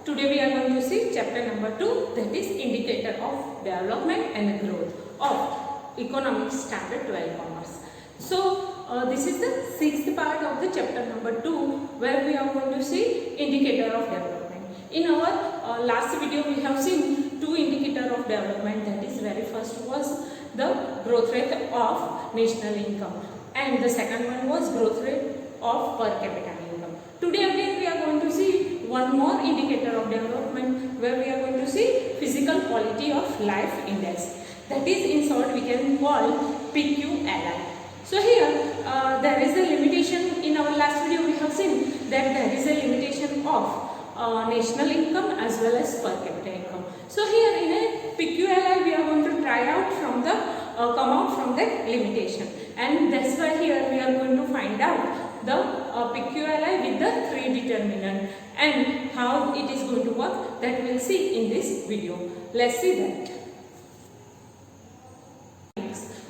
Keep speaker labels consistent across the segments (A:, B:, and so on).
A: Today we are going to see chapter number 2, that is indicator of development and growth of economic standard 12 commerce. So this is the sixth part of the chapter number 2 where we are going to see indicator of development. In our last video we have seen two indicator of development, that is very first was the growth rate of national income and the second one was growth rate of per capita income. Today again we are going to see one more indicator of development where we are going to see physical quality of life index, that is in short we can call PQLI. So here there is a limitation. In our last video we have seen that there is a limitation of national income as well as per capita income. So here in a PQLI we are going to try out from the come out from that limitation, and that's why here we are going to find out the PQLI with the three determinant and how it is going to work, that we will see in this video. Let's see that.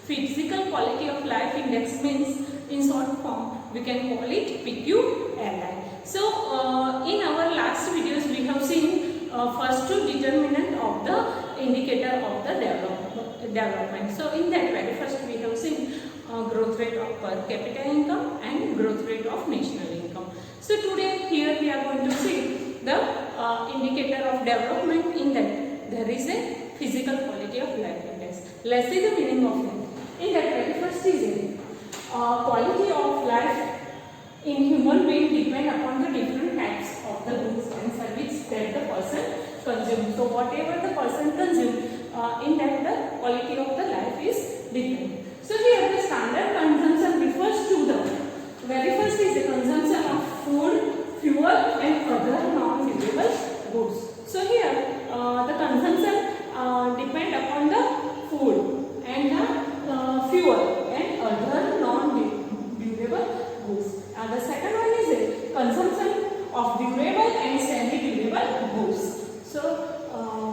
A: Physical quality of life index means in short form we can call it PQLI. So in our last videos we have seen first two determinant of the indicator of the development. So in that very first we have seen growth rate of per capita income and growth rate of national income. So today here we are going to see the indicator of development. In that there is a physical quality of life index. Let's see the meaning of that. In that very first is quality of life in human being depend upon the different types of the goods and services that the person consumes. So whatever the person consumes, in that the quality of the life is different. So here the standard consumption refers to the very first is the consumption of food, fuel and other non-durable goods. So here the consumption depend upon the food and the fuel and other non-durable goods. The second one is a consumption of durable and semi-durable goods. So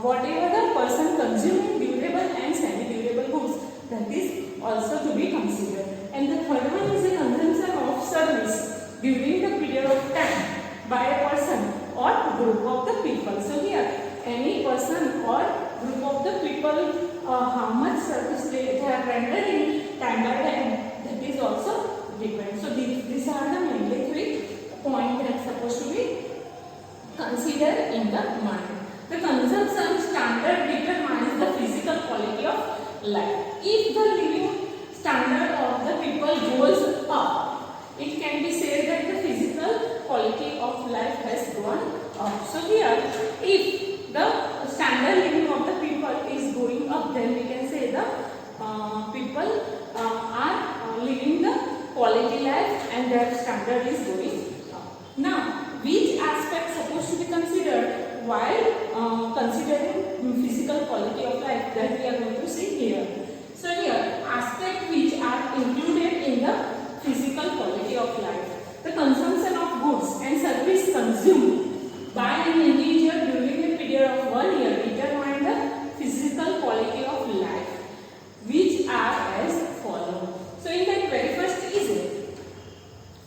A: whatever the person consuming durable and semi-durable goods, that is also to be considered. And the third one is the consumption of service during the period of time by a person or group of the people. So here any person or group of the people, how much service they are rendering time by time, that is also depends. So these are the mainly three points that are supposed to be considered in the mind. The consumption standard determines the physical quality of life. If the living standard of the people goes up, it can be said that the physical quality of life has gone up. So here, if the standard living of the people is going up, then we can say the people are living the quality life and their standard is going up. Now, which aspect supposed to be considered while considering physical quality of life, that we are going to see here. So here, aspects which are included in the physical quality of life. The consumption of goods and service consumed by an individual during a period of 1 year determine the physical quality of life, which are as follows. So in that very first is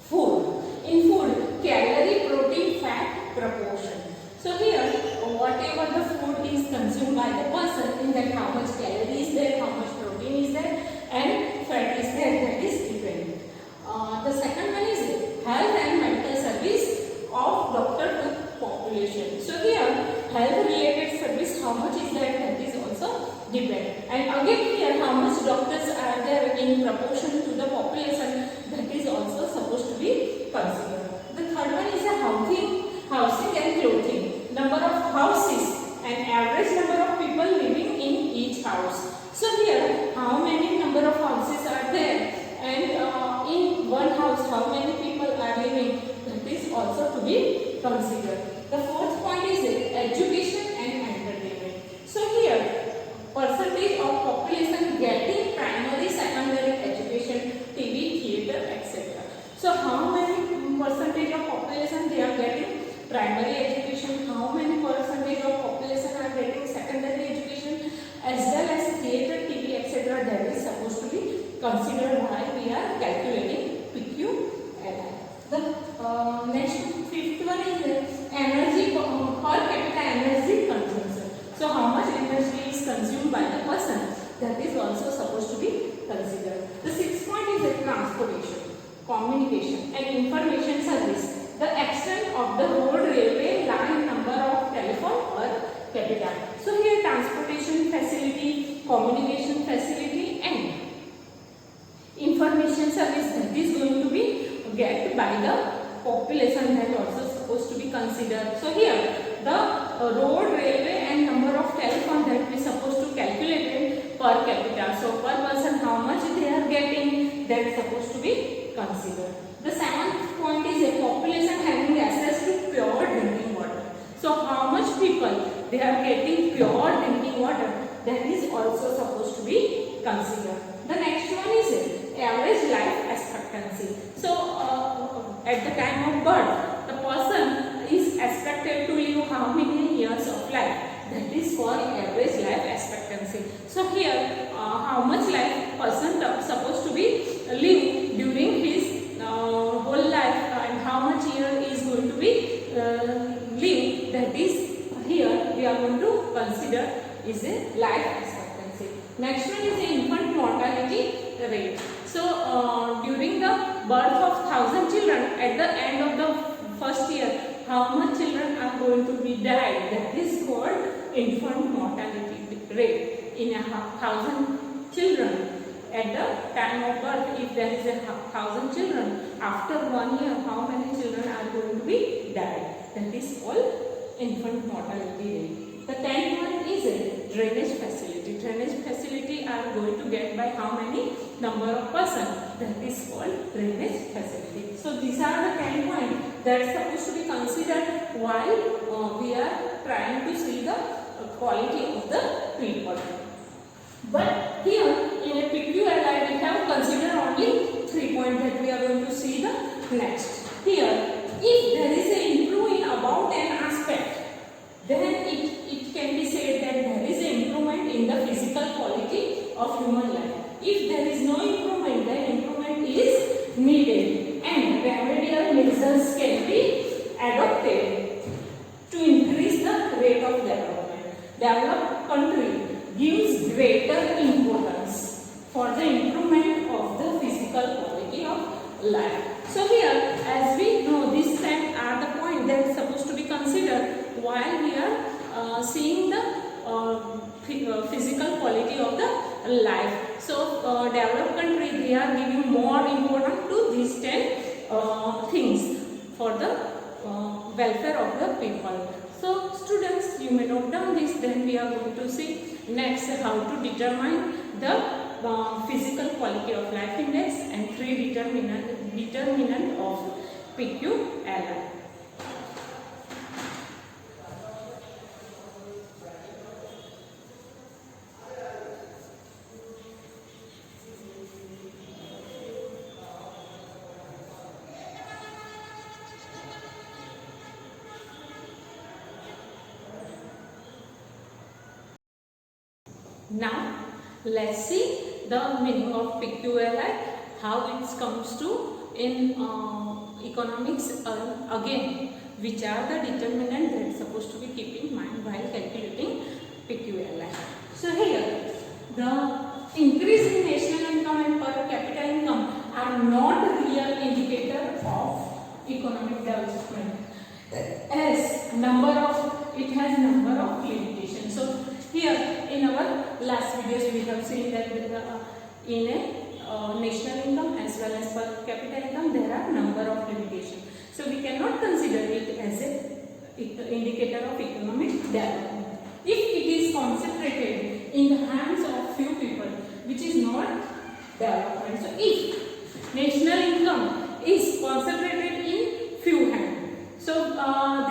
A: food. In food, calorie, protein, fat proportion. So here, whatever the food is consumed by the person, in that how much calorie is there, how much protein is there and fat is there, that is dependent. The second one is health and medical service of doctor to population. So here, health related service, how much is there, that is also dependent. And again here, how much doctors are there in proportion to the population, that is also supposed to be considered. The third one is a housing and clothing, number of houses and average number of people living in each house. So here, how many number of houses are there and in one house how many people are living, that is also to be considered. The fourth point is education and entertainment. So here, percentage of population getting primary, secondary education, TV, theatre, etc. So how many percentage of population they are getting primary education, how many percentage of population are getting secondary education, as well as theatre, TV, etc. that is supposed to be considered while we are calculating PQLI. The next fifth one is energy per capita communication and information service. The extent of the road, railway line, number of telephone per capita. So here transportation facility, communication facility and information service, that is going to be get by the population, that also supposed to be considered. So here the road, railway and number of telephone, that we supposed to calculate it per capita. So per person how much they are getting, that is supposed to be considered. The seventh point is a population having access to pure drinking water. So how much people they are getting pure drinking water, that is also supposed to be considered. The next one is average life expectancy. So at the time of birth, the person is expected to live how many years of life? That is called average life expectancy. So here how much life person supposed to be live during his whole life, and how much year is going to be live, that is here we are going to consider is a life expectancy. Next one is the infant mortality rate. So during the birth of 1,000 children, at the end of the first year, how much children are going to be died, that is called infant mortality rate. In 1,000 children at the time of birth, if there is 1,000 children, after 1 year how many children are going to be died, that is called infant mortality rate. The 10th one is a drainage facility. Drainage facility are going to get by how many number of person, that is called drainage facility. So these are the 10 points that is supposed to be considered while we are trying to see the quality of the people. But here in a PQLI we have considered only 3 points that we are going to see the next. Here, if there is an improvement in about an aspect, then it can be said that there is an improvement in the physical quality of human life. If there is no improvement, then improvement is needed and remedial measures can be adopted to increase the rate of development. Developed country gives greater importance for the improvement of the physical quality of life. So here, as we know, these 10 are the points that are supposed to be considered while we are seeing the physical quality of the life. So developed country, they are giving more importance to these 10 things for the welfare of the people. So students, you may note down this. Then we are going to see next how to determine the physical quality of life index and 3 determinant of PQLI. Now let's see the meaning of PQLI, how it comes to in economics again, which are the determinants that are supposed to be kept in mind while calculating PQLI. So here, the increase in national income and per capita income are not real indicator of economic development, as it has number of limitations. So here in our last videos we have seen that in a national income as well as per capita income there are number of limitations. So we cannot consider it as an indicator of economic development. If it is concentrated in the hands of few people, which is not development. So if national income is concentrated in few hands, so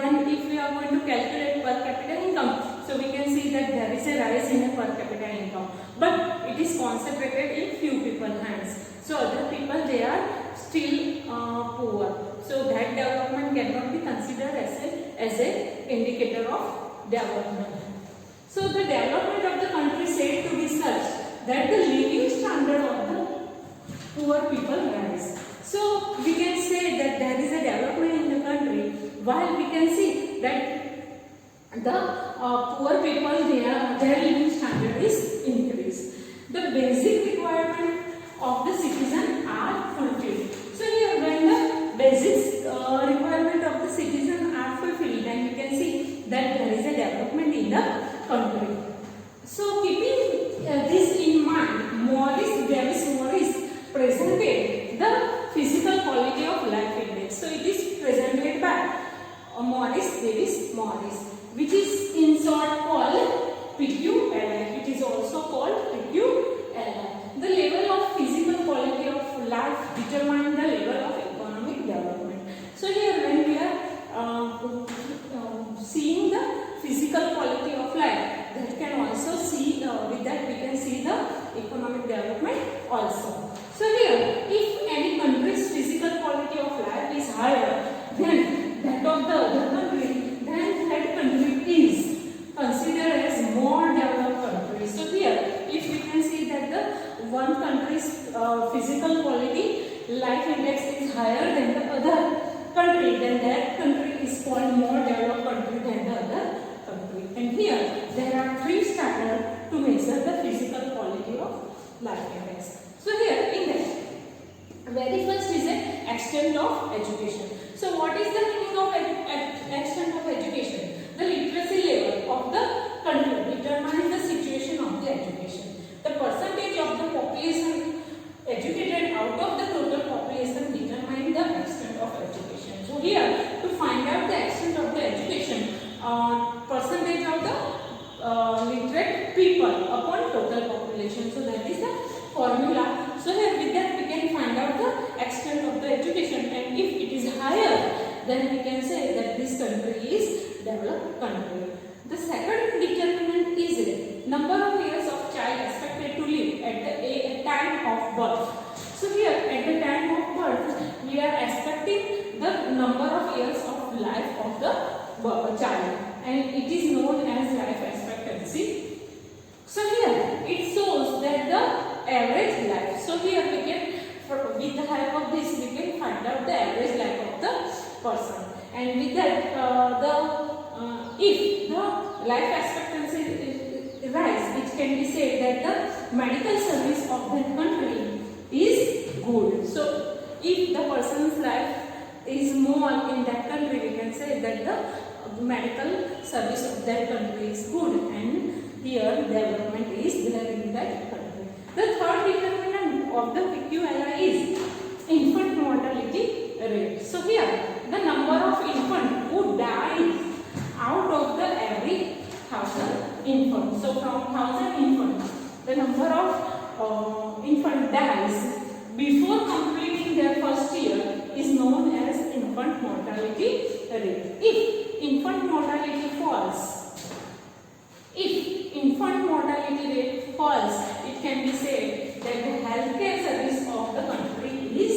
A: then if we are going to calculate per capita income, so we can see that there is a rise in a per capita income, but it is concentrated in few people's hands. So other people, they are still poor. So that development cannot be considered as a indicator of development. So the development of the country is said to be such that the living standard of the poor people rise. So we can say that there is a development in the country, while we can see that the poor people, their living standard is increased. The basic requirement of the citizen are fulfilled. So here when Maurice, there is Maurice, which is in short called PQLI. It is also called PQLI. The level of physical quality of life determines the level of economic development. So here when we are seeing the physical quality of life, that can also see with that we can see the economic development also. So here, if any country's physical quality of life is higher than that of the other country, then that country is considered as more developed country. So here, if we can see that the one country's physical quality life index is higher than the other country, then that country is called more developed country than the other country. And here, there are three standards to measure the physical quality of life index. So here, in that, very first is the extent of education. So what is the meaning of extent of education? The literacy level of the country determines the situation of the education. The percentage of the population educated out of the total population determines the extent of education. So here, to find out the extent of the education, percentage of the literate people upon total population. So that is the formula. So here with that we can find out the extent of the education, and if it is higher, then we can say that this country is developed country. The second determinant is number of years of child expected to live at the time of birth. So here at the time of birth we are expecting the number of years of life of the child, and it is known as life expectancy. So here it shows that the average life. So here we can, with the help of this, we can find out the average life of the person. And with that, if the life expectancy rise, it can be said that the medical service of that country is good. So if the person's life is more in that country, we can say that the medical service of that country is good, and here development is there in that country. The third determinant of the PQLI is infant mortality rate. So here the number of infants who die out of the every 1,000 infants. So from 1,000 infants, the number of infant dies before completing their first year is known as infant mortality rate. If infant mortality rate falls, it can be said that the healthcare service of the country is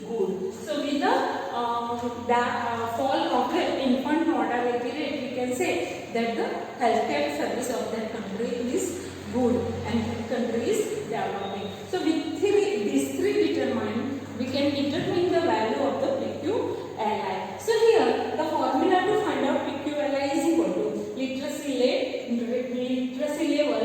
A: good. So with the fall of the infant mortality rate, we can say that the healthcare service of that country is good and that country is developing. So with these three determine, we can determine the value of the PQLI. So here the formula to find out PQLI is equal to literacy level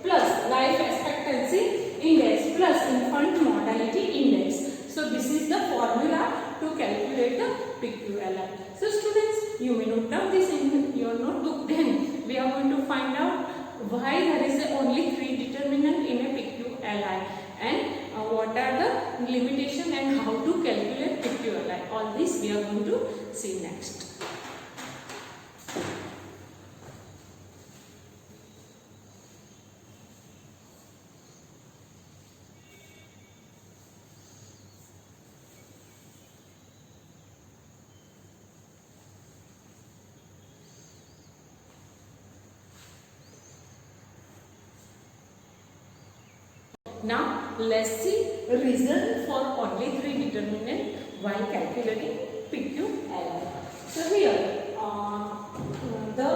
A: plus life expectancy index plus infant mortality index. So this is the formula to calculate the PQLI. So students, you may note down this in your notebook. Then we are going to find out why there is only three determinant in a PQLI, and what are the limitation and how to calculate PQLI. All this we are going to see next. Now let's see reason for only three determinant while calculating PQLI. So here the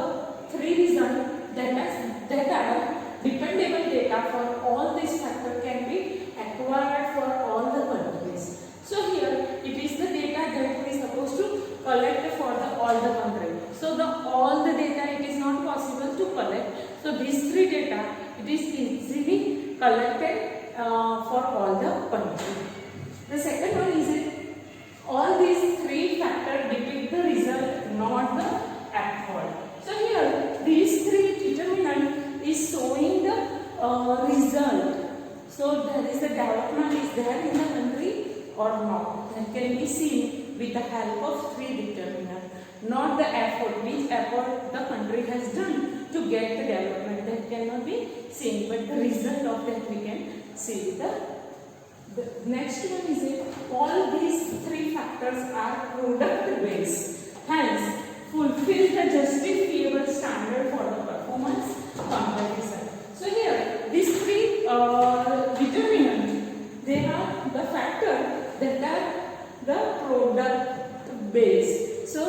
A: three reasons that are dependable data for all these factors can be acquired for all the countries. So here it is the data that we are supposed to collect for all the countries. So all the data it is not possible to collect. So these three data it is easily collected for all the countries. The second one is all these three factors depict the result, not the effort. So here these three determinant is showing the result. So there is the development is there in the country or not. That can be seen with the help of three determinants. not the effort, which effort the country has done to get the development, that cannot be seen, but the result of that we can see. The next one is all these three factors are product based, hence fulfill the justifiable standard for the performance comparison. So here these three determinants, they are the factor that are the product based. So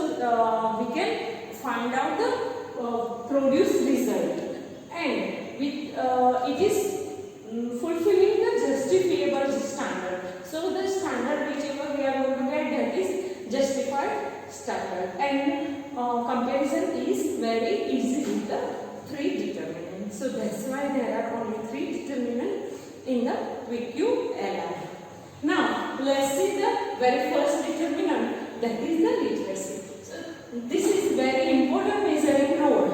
A: we can find out the produce result, and it is fulfilling the justifiable standard. So the standard whichever we are going to get, that is justified standard, and comparison is very easy with the three determinants. So that's why there are only three determinants in the PQLI. Now let's see the very first determinant, that is the literacy. So this is very important measuring role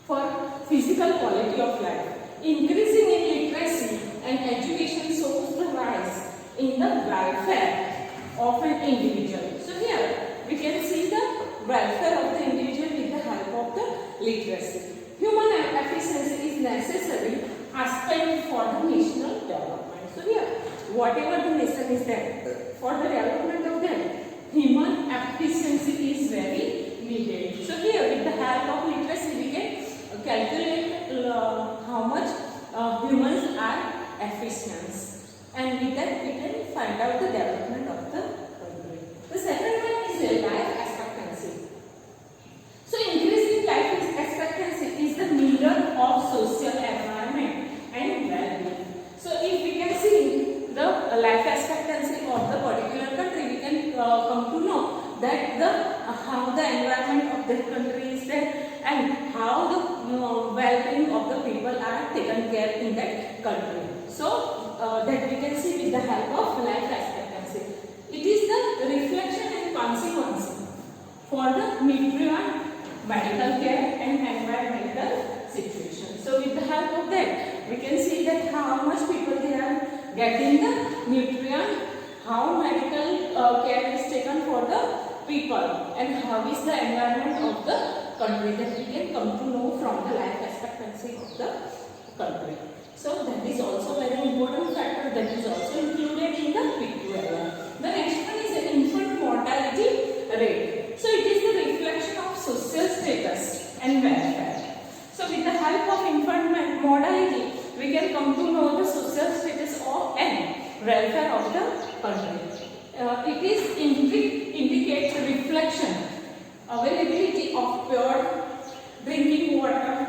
A: for physical quality of life. Increasing in literacy and education shows the rise in the welfare of an individual. So here we can see the welfare of the individual with the help of the literacy. Human efficiency is necessary aspect for the national development. So here, whatever the nation is there, for the development of that, human efficiency is very needed. So here, with the help of literacy, we can calculate how much humans are efficient, and with that we can find out the development of the country. The second one is life expectancy. So increasing life expectancy is the mirror of social environment and well-being. So if we can see the life expectancy of the particular country, we can come to know that how the environment of that country is there, and how the well-being of the people are taken care in that country. So that we can see with the help of life expectancy. It is the reflection and consequence for the nutrient, medical care and environmental situation. So with the help of that, we can see that how much people they are getting the nutrient, how medical care is taken for the people, and how is the environment of the country, that we can come to know from the life expectancy of the country. So that is also very important factor, that is also included in the PQLI. The next one is the infant mortality rate. So it is the reflection of social status and welfare. So with the help of infant mortality, we can come to know the social status of and welfare of the country. It is indicates reflection, availability of pure drinking water,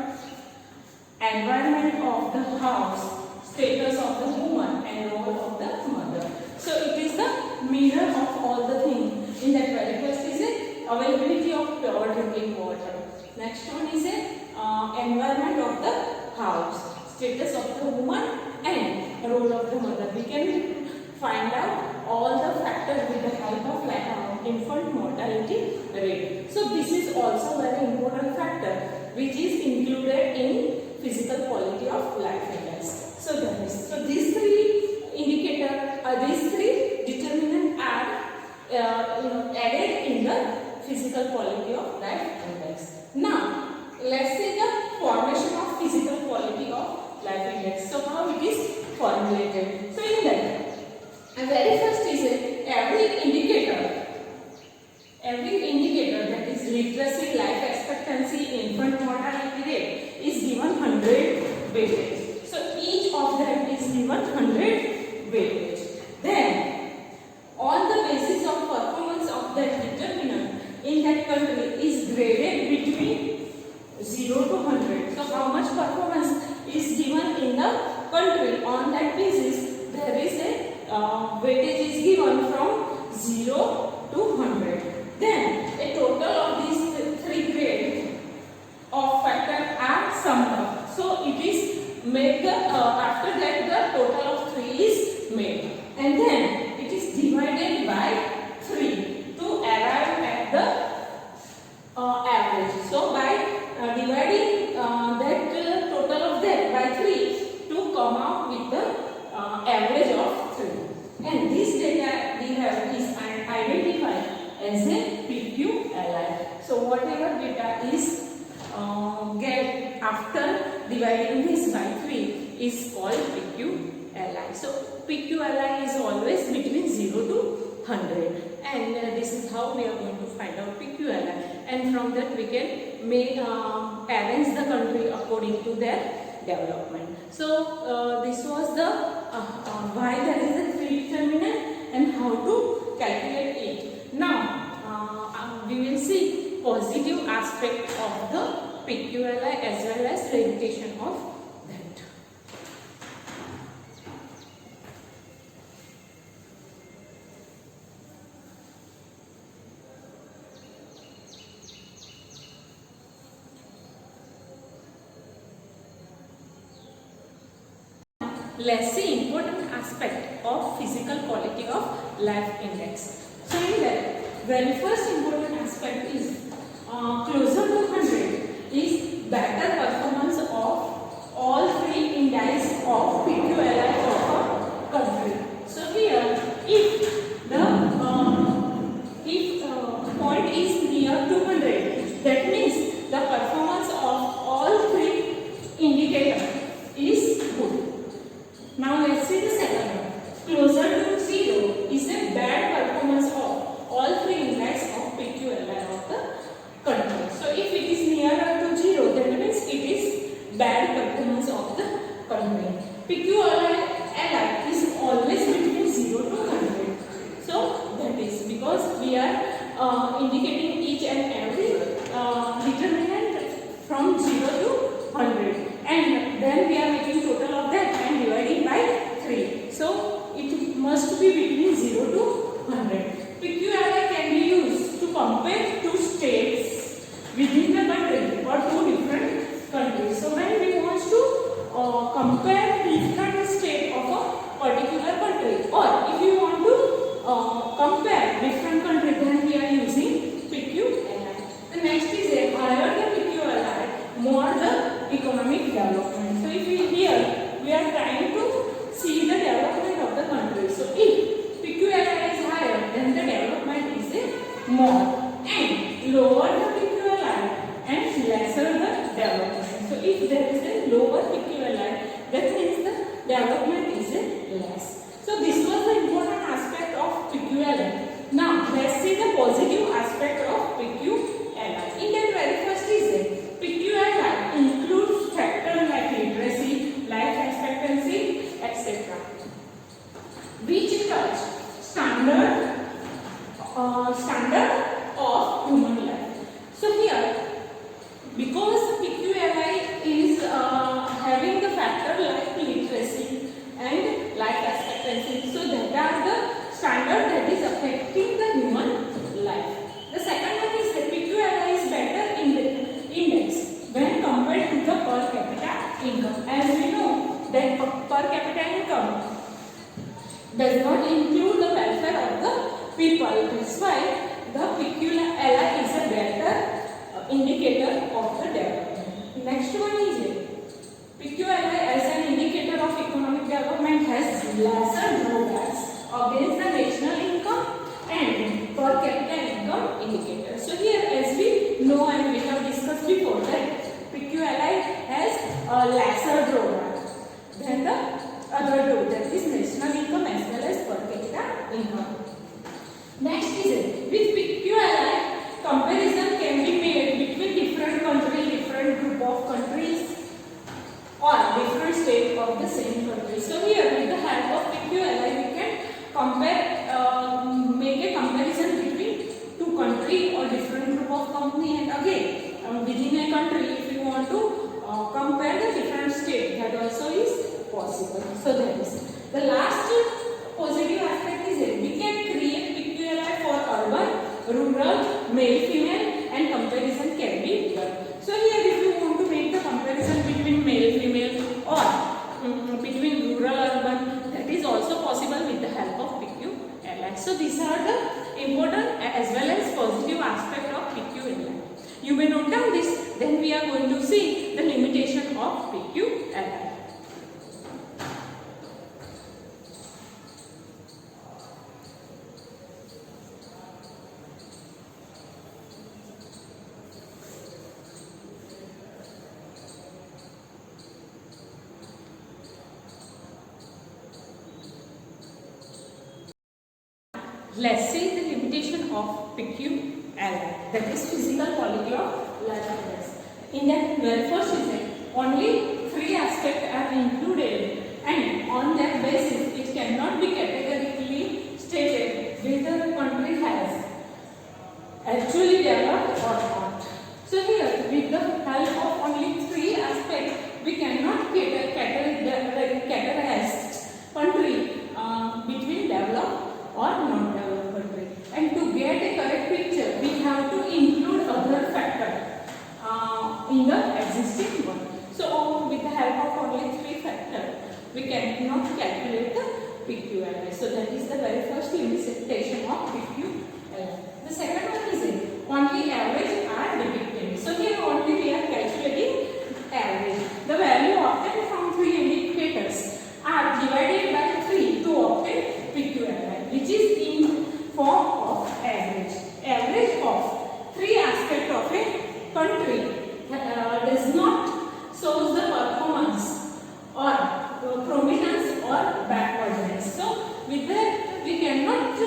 A: environment of the house, status of the woman and role of the mother. So it is the mirror of all the things. In that very first is availability of pure drinking water. Next one is environment of the house, status of the woman and role of the mother. We can find out all the factors with the help of infant mortality rate. So this is also very important factor which is included in physical quality of life index. So that is, so these three indicators, these three determinants are added in the physical quality of life index. Now let's see the formation of physical quality of life index. So how it is formulated. So in that, very first is every indicator that is literacy, life expectancy, infant mortality rate is given 100 weightage. So each of them is given 100 weightage. Then on the basis of performance of that determinant in that country is graded between 0 to 100. So how much performance is given in the country, on that basis there is a weightage is given from 0 to 100. Then a total of these three grades of factor are summed up. So it is made the after that the total of 3 is made, and then it is divided by 3 to arrive at the average. So by dividing that total of that by 3 to come out with the average of 3, and this data we have is identified as a per capita is get after dividing this by 3 is called PQLI. So PQLI is always between 0 to 100, and this is how we are going to find out PQLI, and from that we can make arrange the country according to their development. So this was the why there is a 3 determinant and how to calculate it. Now we will see positive aspect of the PQLI as well as limitation of that. Let's see important aspect of physical quality of life index. So in that, very first important aspect is closer to 100 is better performance of all 3 indices of PQLI of a country. So here, if the point is near 200, that means the performance of all 3 indicators is good. Now let's see the second one. Closer to 0 is a bad performance of all 3 indices of PQLI of the country. So if it is nearer to 0, then means it is bad performance of the country. PQLI is always between 0 to 100. So that is because we are indicating each and every determinant from 0 to 100, and then we are making total of that and dividing by 3. So it must be between 0 to 100. PQLI can be used to compare 2 states within the country or 2 different countries. So when we want to compare different state of a particular country, or if you want to compare different countries, then we are using PQLI. The next is a higher the PQLI, more the economic development. So if we are trying to see the development of the country. So if PQLI is higher, then the development is more, and lower the PQLI and lesser the development. So if there is a lower PQLI, that means the development is less. So this was the important aspect of PQLI. Now let's see the positive aspect of PQLI. In that very first is PQLI includes factors like literacy, life expectancy, etc., which touch standard of human life. So here, because PQLI is having the factor like literacy and life expectancy, so that are the standard that is affecting the human life. The second one is that PQLI is better in the index when compared to the per capita income. As we know that per capita income does not include the welfare of the people. That's why the PQLI is a better indicator of the development. Next one is PQLI as an indicator of economic development has lesser drawbacks against the national income and per capita income indicator. So here, as we know and we have discussed before, that PQLI has a lesser drawback than the other two, that is national income as well as per capita income. Next is with PQLI, comparison can be made between different countries, different group of countries, or different state of the same country. So here, with the help of PQLI, we can compare, make a comparison between 2 countries or different group of company, and again within a country, if you want to compare the different state, that also is possible. So that is the last positive aspect is that we can create PQLI for urban, rural, male, female, and comparison can be done. So here, if you want to make the comparison between male, female, or between rural, urban, that is also possible with the help of PQLI. So these are the important as well as positive aspect of PQLI. You may note down this. Then we are going to see the limitation of PQLI. let's see the limitation of PQLI, that is physical quality of life index. In that very first is that only 3 aspects are included, and on that basis it cannot be categorically stated whether a country has actually developed or not. So here, with the help of only 3 aspects, we cannot categorize country between developed or non-developed country. And to get a correct picture, we have to include other factors in the existing one. So with the help of only 3 factors, we cannot calculate the PQLI. So that is the very first limitation of PQLI. The second one is only average are depicted. So here only we are calculating average. The value obtained from 3 indicators are divided by 3 to obtain PQLI, which is in form of average. Average of 3 aspects of a country does not show the performance or prominence or backwardness. So with that we cannot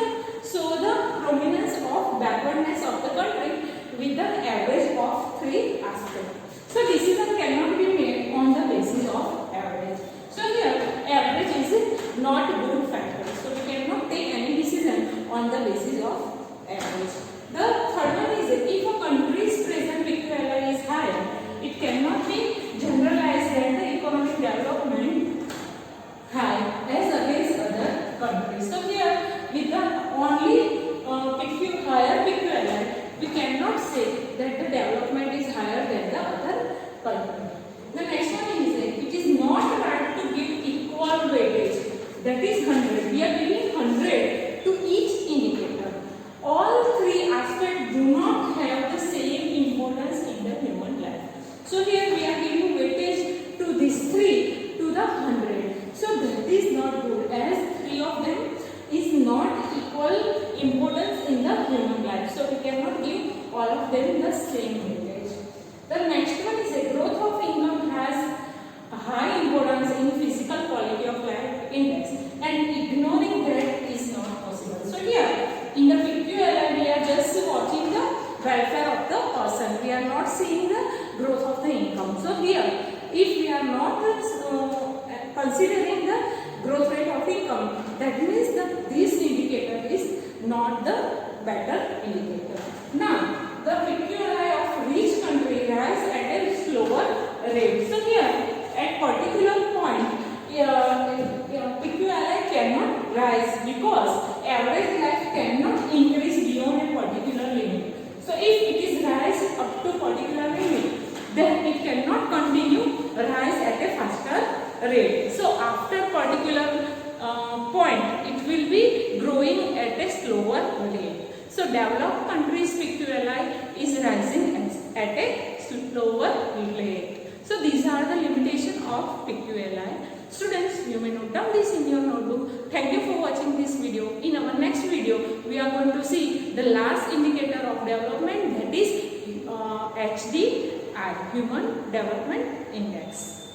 A: show the prominence of backwardness of the country with the average of 3 aspects. So decision cannot be made on the basis of average. So here average is not a good factor. So we cannot take any decision on the basis of average. The third one is if a country's present PQLI is high, it cannot be generalized that the economic development high as against other countries. So here with the only higher PQLI, we cannot say that the development is higher than the other country. The next one is it is not right to give equal weightage, that is 100. We are giving 100 to each indicator. All 3 aspects do not have the same importance in the human life. So here we are giving weightage to these 3 to the 100. So that is not good, as 3 of them is not equal importance in the human life. So we cannot give all of them the same weightage. The next one is a growth of income has a high importance in physical quality of life index, and ignoring that is not possible. So here in the PQLI we are just watching the welfare of the person. We are not seeing the growth of the income. So here if we are not considering the growth rate of income, that means that this indicator is not the better indicator. Now the PQLI of each country rise at a slower rate. So here at particular point PQLI cannot rise because average life cannot increase beyond a particular limit. So if it is rise up to particular limit, then it cannot continue rise at a faster rate. So after particular point, it will be growing at a slower rate. So developed countries PQLI is rising at a slower rate. So these are the limitations of PQLI. Students, you may note down this in your notebook. Thank you for watching this video. In our next video, we are going to see the last indicator of development, that is HDI, Human Development Index.